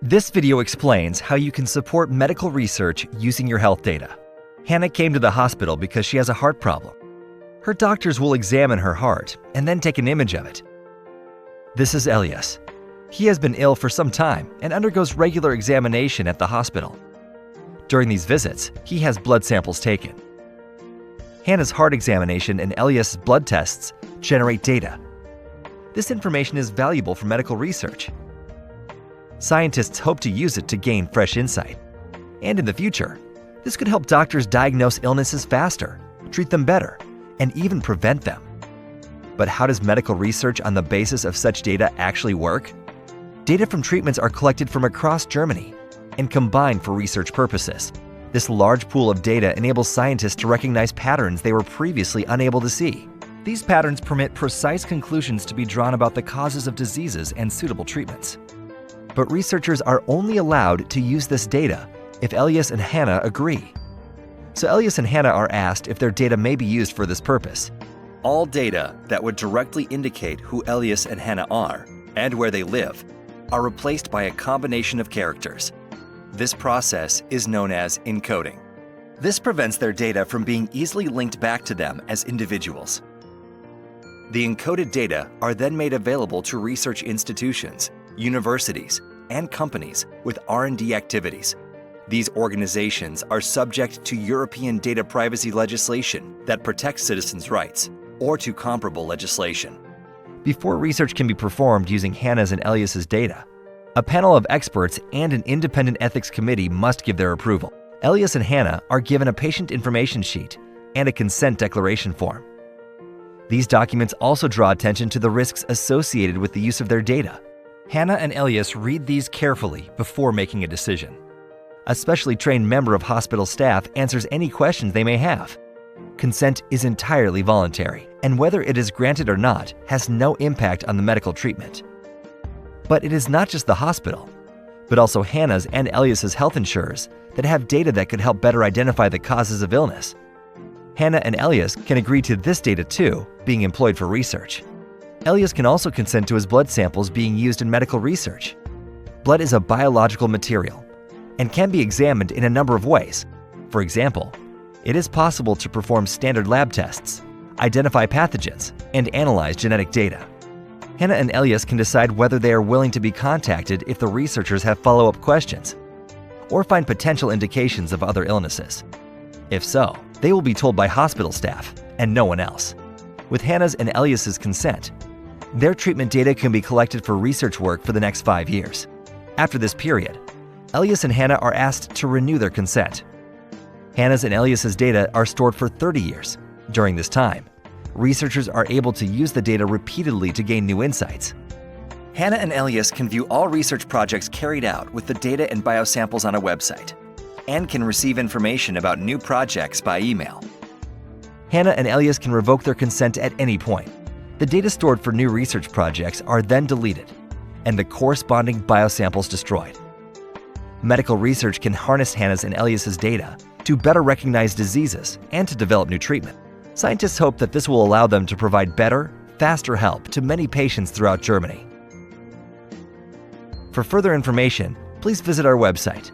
This video explains how you can support medical research using your health data. Hannah came to the hospital because she has a heart problem. Her doctors will examine her heart and then take an image of it. This is Elias. He has been ill for some time and undergoes regular examination at the hospital. During these visits, he has blood samples taken. Hannah's heart examination and Elias' blood tests generate data. This information is valuable for medical research. Scientists hope to use it to gain fresh insight. And in the future, this could help doctors diagnose illnesses faster, treat them better, and even prevent them. But how does medical research on the basis of such data actually work? Data from treatments are collected from across Germany and combined for research purposes. This large pool of data enables scientists to recognize patterns they were previously unable to see. These patterns permit precise conclusions to be drawn about the causes of diseases and suitable treatments. But researchers are only allowed to use this data if Elias and Hannah agree. So Elias and Hannah are asked if their data may be used for this purpose. All data that would directly indicate who Elias and Hannah are and where they live are replaced by a combination of characters. This process is known as encoding. This prevents their data from being easily linked back to them as individuals. The encoded data are then made available to research institutions, universities, and companies with R&D activities. These organizations are subject to European data privacy legislation that protects citizens' rights, or to comparable legislation. Before research can be performed using Hannah's and Elias's data, a panel of experts and an independent ethics committee must give their approval. Elias and Hannah are given a patient information sheet and a consent declaration form. These documents also draw attention to the risks associated with the use of their data. Hannah and Elias read these carefully before making a decision. A specially trained member of hospital staff answers any questions they may have. Consent is entirely voluntary, and whether it is granted or not has no impact on the medical treatment. But it is not just the hospital, but also Hannah's and Elias's health insurers that have data that could help better identify the causes of illness. Hannah and Elias can agree to this data too, being employed for research. Elias can also consent to his blood samples being used in medical research. Blood is a biological material and can be examined in a number of ways. For example, it is possible to perform standard lab tests, identify pathogens, and analyze genetic data. Hannah and Elias can decide whether they are willing to be contacted if the researchers have follow-up questions or find potential indications of other illnesses. If so, they will be told by hospital staff and no one else. With Hannah's and Elias's consent, their treatment data can be collected for research work for the next 5 years. After this period, Elias and Hannah are asked to renew their consent. Hannah's and Elias's data are stored for 30 years. During this time, researchers are able to use the data repeatedly to gain new insights. Hannah and Elias can view all research projects carried out with the data and biosamples on a website, and can receive information about new projects by email. Hannah and Elias can revoke their consent at any point. The data stored for new research projects are then deleted, and the corresponding biosamples destroyed. Medical research can harness Hannah's and Elias's data to better recognize diseases and to develop new treatment. Scientists hope that this will allow them to provide better, faster help to many patients throughout Germany. For further information, please visit our website